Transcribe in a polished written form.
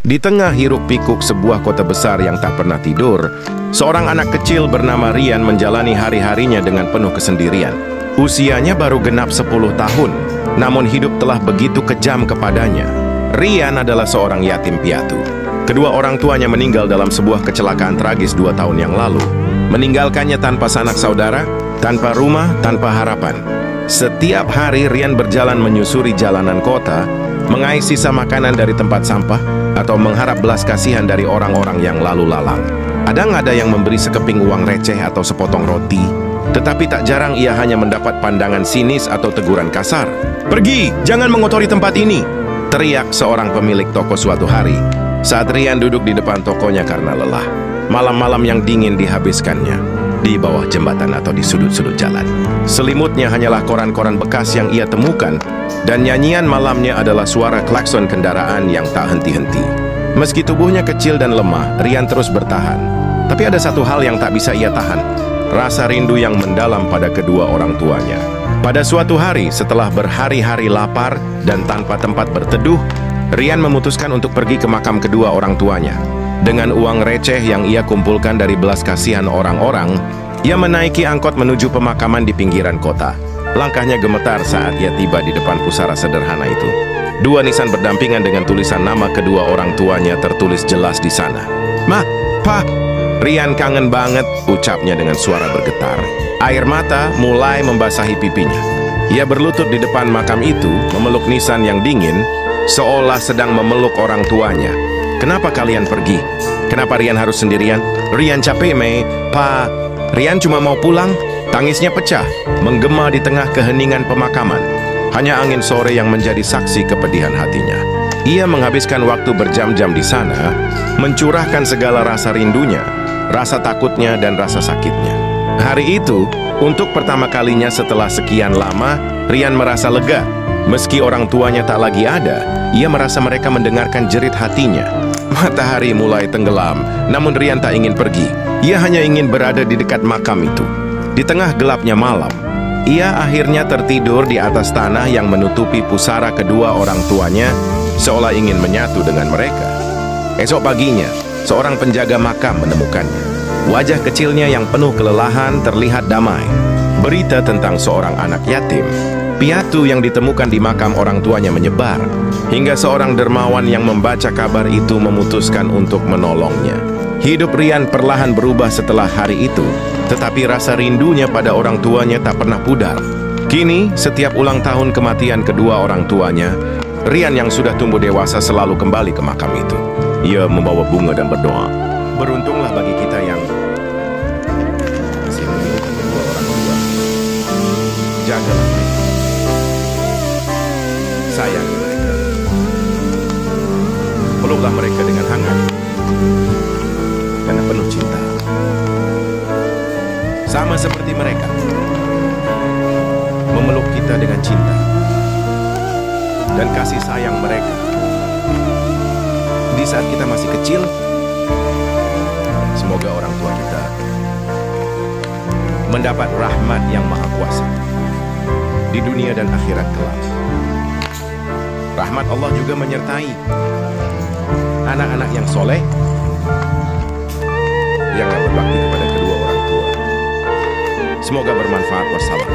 Di tengah hiruk-pikuk sebuah kota besar yang tak pernah tidur, seorang anak kecil bernama Rian menjalani hari-harinya dengan penuh kesendirian. Usianya baru genap 10 tahun, namun hidup telah begitu kejam kepadanya. Rian adalah seorang yatim piatu. Kedua orang tuanya meninggal dalam sebuah kecelakaan tragis 2 tahun yang lalu, meninggalkannya tanpa sanak saudara, tanpa rumah, tanpa harapan. Setiap hari Rian berjalan menyusuri jalanan kota, mengais sisa makanan dari tempat sampah, atau mengharap belas kasihan dari orang-orang yang lalu lalang. Kadang ada yang memberi sekeping uang receh atau sepotong roti, tetapi tak jarang ia hanya mendapat pandangan sinis atau teguran kasar. "Pergi, jangan mengotori tempat ini!" teriak seorang pemilik toko suatu hari, saat Rian duduk di depan tokonya karena lelah. Malam-malam yang dingin dihabiskannya di bawah jembatan atau di sudut-sudut jalan. Selimutnya hanyalah koran-koran bekas yang ia temukan, dan nyanyian malamnya adalah suara klakson kendaraan yang tak henti-henti. Meski tubuhnya kecil dan lemah, Rian terus bertahan. Tapi ada satu hal yang tak bisa ia tahan, rasa rindu yang mendalam pada kedua orang tuanya. Pada suatu hari, setelah berhari-hari lapar dan tanpa tempat berteduh, Rian memutuskan untuk pergi ke makam kedua orang tuanya. Dengan uang receh yang ia kumpulkan dari belas kasihan orang-orang, ia menaiki angkot menuju pemakaman di pinggiran kota. Langkahnya gemetar saat ia tiba di depan pusara sederhana itu. 2 nisan berdampingan dengan tulisan nama kedua orang tuanya tertulis jelas di sana. "Ma, Pa." Rian kangen banget, ucapnya dengan suara bergetar. Air mata mulai membasahi pipinya. Ia berlutut di depan makam itu, memeluk nisan yang dingin, seolah sedang memeluk orang tuanya. "Kenapa kalian pergi? Kenapa Rian harus sendirian?" "Rian capek, Mei." "Pa, Rian cuma mau pulang." Tangisnya pecah, menggema di tengah keheningan pemakaman. Hanya angin sore yang menjadi saksi kepedihan hatinya. Ia menghabiskan waktu berjam-jam di sana, mencurahkan segala rasa rindunya, rasa takutnya, dan rasa sakitnya. Hari itu, untuk pertama kalinya setelah sekian lama, Rian merasa lega. Meski orang tuanya tak lagi ada, ia merasa mereka mendengarkan jerit hatinya. Matahari mulai tenggelam, namun Rian tak ingin pergi. Ia hanya ingin berada di dekat makam itu. Di tengah gelapnya malam, ia akhirnya tertidur di atas tanah yang menutupi pusara kedua orang tuanya, seolah ingin menyatu dengan mereka. Esok paginya, seorang penjaga makam menemukannya. Wajah kecilnya yang penuh kelelahan terlihat damai. Berita tentang seorang anak yatim piatu yang ditemukan di makam orang tuanya menyebar, hingga seorang dermawan yang membaca kabar itu memutuskan untuk menolongnya. Hidup Rian perlahan berubah setelah hari itu, tetapi rasa rindunya pada orang tuanya tak pernah pudar. Kini, setiap ulang tahun kematian kedua orang tuanya, Rian yang sudah tumbuh dewasa selalu kembali ke makam itu. Ia membawa bunga dan berdoa, "Beruntunglah bagi kita yang masih memiliki kedua orang tua. Jagalah mereka, sayangi mereka, peluklah mereka dengan hangat karena penuh cinta. Sama seperti mereka memeluk kita dengan cinta dan kasih sayang mereka di saat kita masih kecil. Semoga orang tua kita mendapat rahmat yang maha kuasa di dunia dan akhirat kelak. Rahmat Allah juga menyertai anak-anak yang soleh, yang berbakti kepada kedua orang tua. Semoga bermanfaat. Wassalam.